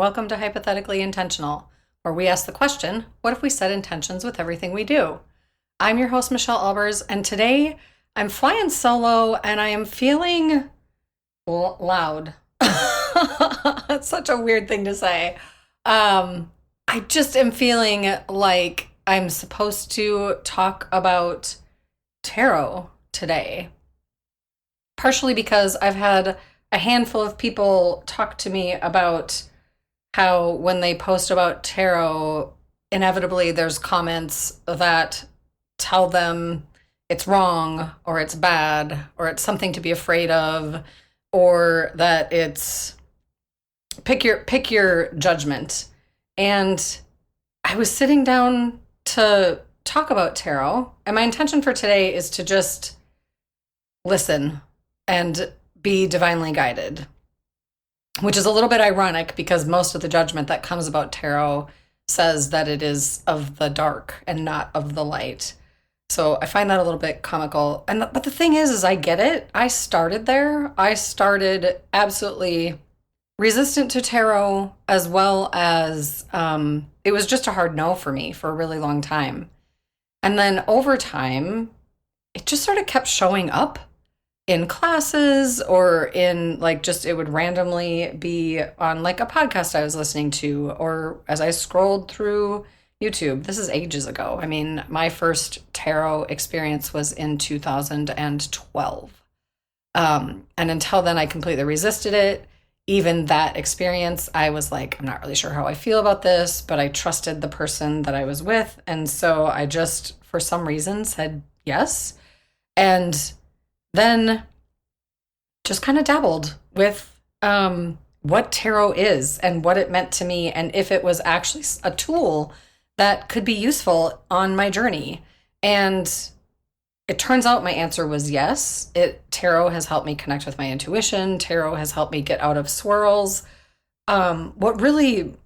welcome to Hypothetically Intentional, where we ask the question, what if we set intentions with everything we do? I'm your host, Michelle Albers, and today I'm flying solo and I am feeling loud. That's such a weird thing to say. I just am feeling like I'm supposed to talk about tarot today, partially because I've had a handful of people talk to me about how when they post about tarot, inevitably there's comments that tell them it's wrong or it's bad or it's something to be afraid of, or that it's pick your judgment. And I was sitting down to talk about tarot, and my intention for today is to just listen and be divinely guided, which is a little bit ironic because most of the judgment that comes about tarot says that it is of the dark and not of the light. So I find that a little bit comical. But the thing is I get it. I started there. I started absolutely resistant to tarot, as well as it was just a hard no for me for a really long time. And then over time, it just sort of kept showing up in classes or in it would randomly be on a podcast I was listening to, or as I scrolled through YouTube. This is ages ago. I mean, my first tarot experience was in 2012. And until then, I completely resisted it. Even that experience, I was like, I'm not really sure how I feel about this, but I trusted the person that I was with. And so I just, for some reason, said yes. And then just kind of dabbled with what tarot is and what it meant to me, and if it was actually a tool that could be useful on my journey. And it turns out my answer was yes. Tarot has helped me connect with my intuition. Tarot has helped me get out of swirls. What really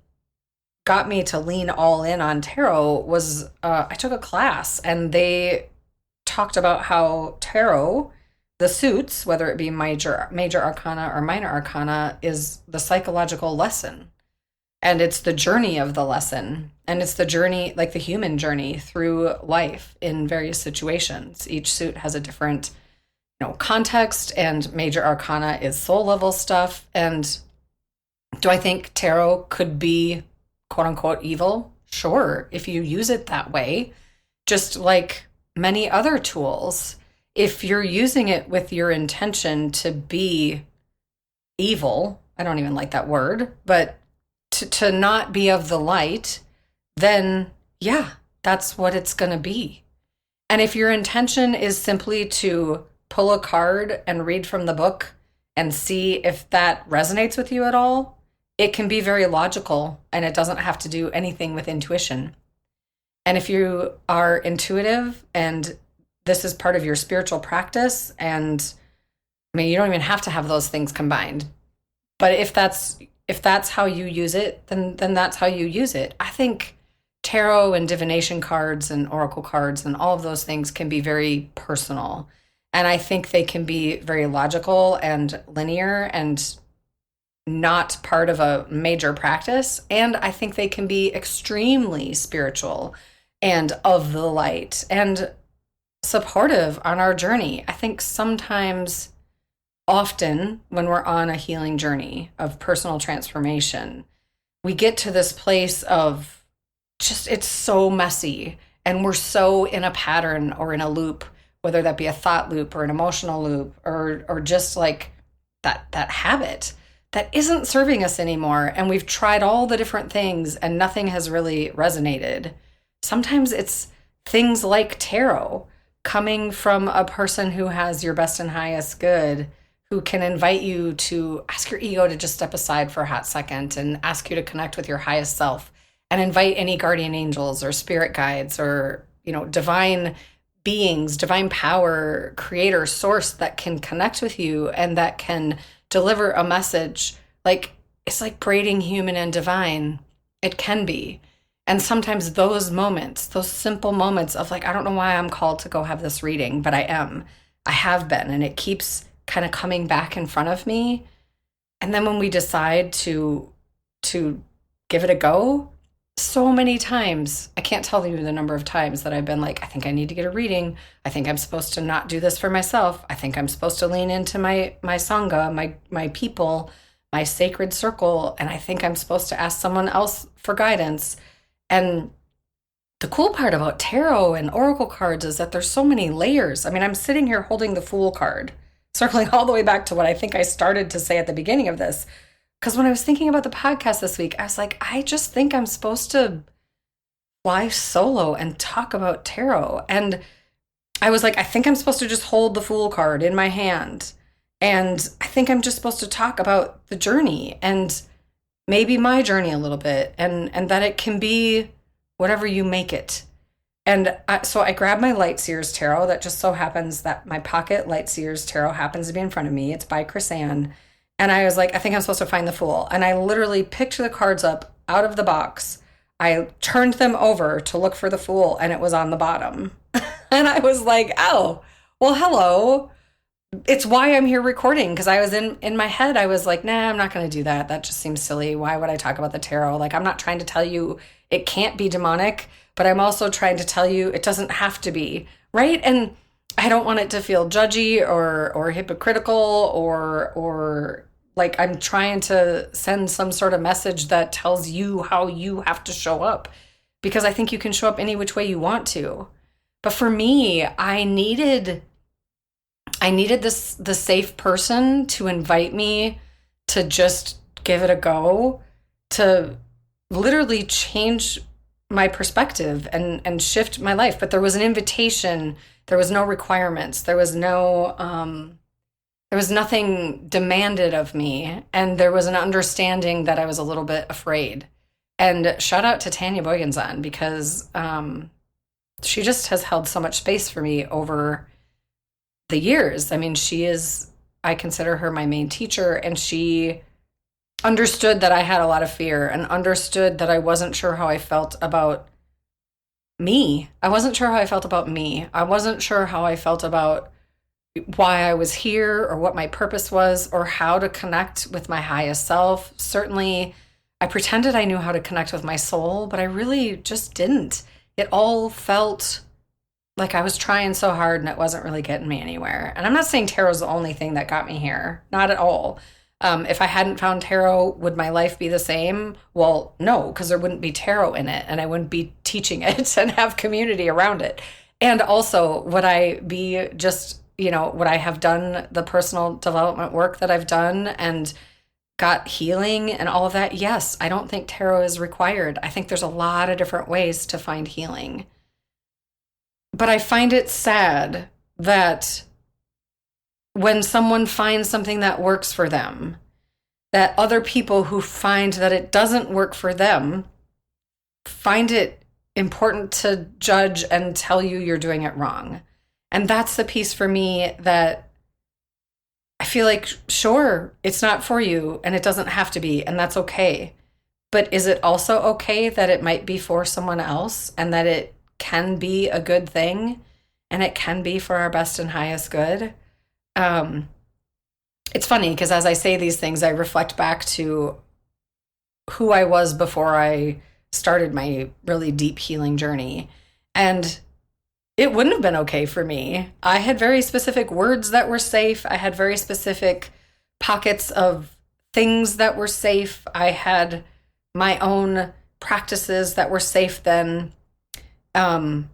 got me to lean all in on tarot was I took a class, and they talked about how tarot, the suits, whether it be major arcana or minor arcana, is the psychological lesson. And it's the journey of the lesson. And it's the journey, like the human journey through life in various situations. Each suit has a different, context, and major arcana is soul level stuff. And do I think tarot could be quote unquote evil? Sure, if you use it that way, just like many other tools. If you're using it with your intention to be evil, I don't even like that word, but to not be of the light, then yeah, that's what it's going to be. And if your intention is simply to pull a card and read from the book and see if that resonates with you at all, it can be very logical, and it doesn't have to do anything with intuition. And if you are intuitive and this is part of your spiritual practice, and I mean, you don't even have to have those things combined, but if that's how you use it, then that's how you use it. I think tarot and divination cards and oracle cards and all of those things can be very personal. And I think they can be very logical and linear and not part of a major practice. And I think they can be extremely spiritual and of the light and supportive on our journey. I think sometimes, often, when we're on a healing journey of personal transformation, we get to this place of just, it's so messy, and we're so in a pattern or in a loop, whether that be a thought loop or an emotional loop, or just like that habit that isn't serving us anymore. And we've tried all the different things and nothing has really resonated. Sometimes it's things like tarot coming from a person who has your best and highest good, who can invite you to ask your ego to just step aside for a hot second and ask you to connect with your highest self, and invite any guardian angels or spirit guides or, divine beings, divine power, creator, source that can connect with you and that can deliver a message. It's like braiding human and divine. It can be. And sometimes those moments, those simple moments of I don't know why I'm called to go have this reading, but I have been, and it keeps kind of coming back in front of me. And then when we decide to give it a go. So many times, I can't tell you the number of times that I've been like, I think I need to get a reading. I think I'm supposed to not do this for myself. I think I'm supposed to lean into my sangha, my people, my sacred circle, and I think I'm supposed to ask someone else for guidance. And the cool part about tarot and oracle cards is that there's so many layers. I mean, I'm sitting here holding the Fool card, circling all the way back to what I think I started to say at the beginning of this. Because when I was thinking about the podcast this week, I was like, I just think I'm supposed to fly solo and talk about tarot. And I was like, I think I'm supposed to just hold the Fool card in my hand. And I think I'm just supposed to talk about the journey and maybe my journey a little bit, and that it can be whatever you make it. And so I grabbed my Lightseers Tarot. That just so happens that my pocket Lightseers Tarot happens to be in front of me. It's by Chris Ann. And I was like, I think I'm supposed to find the Fool. And I literally picked the cards up out of the box. I turned them over to look for the Fool, and it was on the bottom. And I was like, oh, well, hello. It's why I'm here recording, because I was in my head, I was like, nah, I'm not going to do that. That just seems silly. Why would I talk about the tarot? Like, I'm not trying to tell you it can't be demonic, but I'm also trying to tell you it doesn't have to be, right? And I don't want it to feel judgy or hypocritical or like I'm trying to send some sort of message that tells you how you have to show up, because I think you can show up any which way you want to. But for me, I needed the safe person to invite me to just give it a go, to literally change my perspective and shift my life. But there was an invitation. There was no requirements. There was nothing demanded of me. And there was an understanding that I was a little bit afraid. And shout out to Tanya Boyganzon, because she just has held so much space for me over the years. I mean, I consider her my main teacher, and she understood that I had a lot of fear and understood that I wasn't sure how I felt about me. I wasn't sure how I felt about me. I wasn't sure how I felt about why I was here or what my purpose was or how to connect with my highest self. Certainly, I pretended I knew how to connect with my soul, but I really just didn't. It all felt like I was trying so hard and it wasn't really getting me anywhere. And I'm not saying tarot is the only thing that got me here. Not at all. If I hadn't found tarot, would my life be the same? Well, no, because there wouldn't be tarot in it and I wouldn't be teaching it and have community around it. And also, would I be just, would I have done the personal development work that I've done and got healing and all of that? Yes, I don't think tarot is required. I think there's a lot of different ways to find healing. But I find it sad that when someone finds something that works for them, that other people who find that it doesn't work for them find it important to judge and tell you you're doing it wrong. And that's the piece for me that I feel like, sure, it's not for you and it doesn't have to be, and that's okay. But is it also okay that it might be for someone else and that it can be a good thing and it can be for our best and highest good? It's funny because as I say these things, I reflect back to who I was before I started my really deep healing journey. And it wouldn't have been okay for me. I had very specific words that were safe. I had very specific pockets of things that were safe. I had my own practices that were safe then. And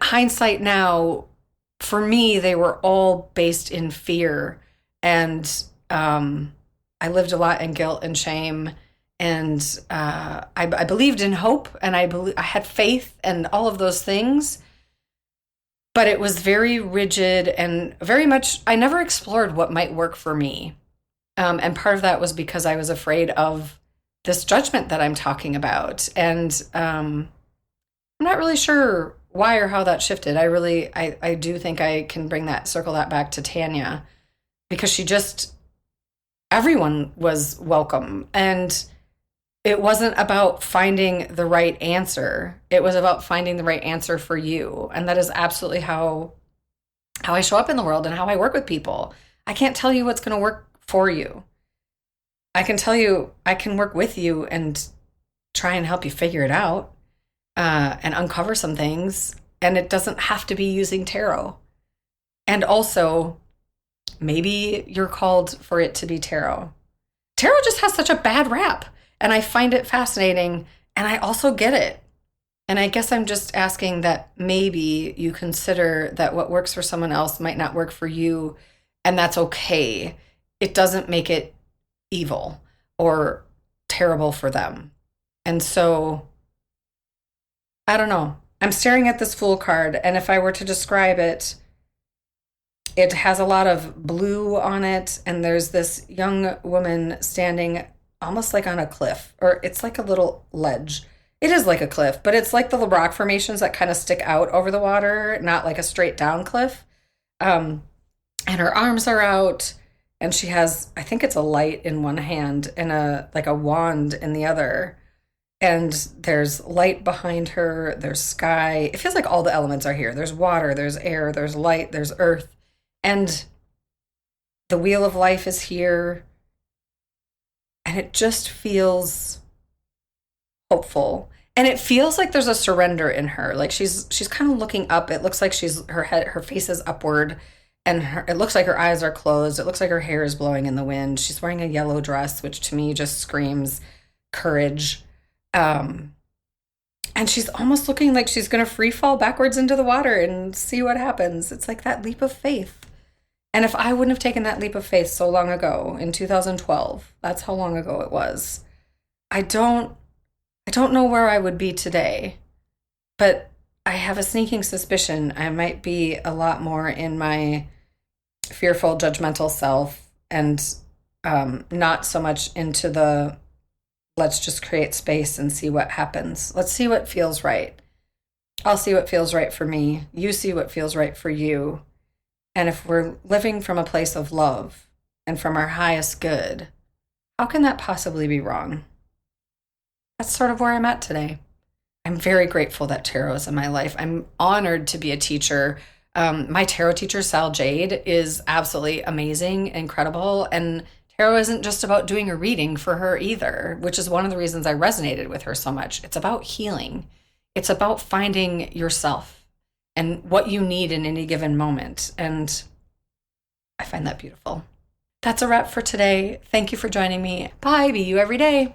hindsight now, for me, they were all based in fear. And I lived a lot in guilt and shame. And I believed in hope, and I had faith and all of those things. But it was very rigid and very much, I never explored what might work for me. And part of that was because I was afraid of this judgment that I'm talking about. And I'm not really sure why or how that shifted. I do think I can circle that back to Tanya, because everyone was welcome. And it wasn't about finding the right answer. It was about finding the right answer for you. And that is absolutely how I show up in the world and how I work with people. I can't tell you what's going to work for you. I can tell you I can work with you and try and help you figure it out and uncover some things. And it doesn't have to be using tarot. And also, maybe you're called for it to be tarot. Tarot just has such a bad rap, and I find it fascinating, and I also get it. And I guess I'm just asking that maybe you consider that what works for someone else might not work for you, and that's okay. It doesn't make it evil or terrible for them. And so, I don't know. I'm staring at this Fool card, and if I were to describe it, it has a lot of blue on it, and there's this young woman standing almost like on a cliff, or it's like a little ledge. It is like a cliff, but it's like the rock formations that kind of stick out over the water, not like a straight down cliff. And her arms are out, and she has, I think it's a light in one hand and a wand in the other. And there's light behind her, there's sky. It feels like all the elements are here. There's water, there's air, there's light, there's earth. And the wheel of life is here. And it just feels hopeful. And it feels like there's a surrender in her. Like she's kind of looking up. It looks like her face is upward, and it looks like her eyes are closed. It looks like her hair is blowing in the wind. She's wearing a yellow dress, which to me just screams courage. And she's almost looking like she's going to free fall backwards into the water and see what happens. It's like that leap of faith. And if I wouldn't have taken that leap of faith so long ago in 2012, that's how long ago it was. I don't know where I would be today, but I have a sneaking suspicion I might be a lot more in my fearful, judgmental self, and not so much into the let's just create space and see what happens. Let's see what feels right. I'll see what feels right for me. You see what feels right for you. And if we're living from a place of love and from our highest good, how can that possibly be wrong? That's sort of where I'm at today. I'm very grateful that tarot is in my life. I'm honored to be a teacher. My tarot teacher, Sal Jade, is absolutely amazing, incredible. And tarot isn't just about doing a reading for her either, which is one of the reasons I resonated with her so much. It's about healing. It's about finding yourself and what you need in any given moment. And I find that beautiful. That's a wrap for today. Thank you for joining me. Bye. Be you every day.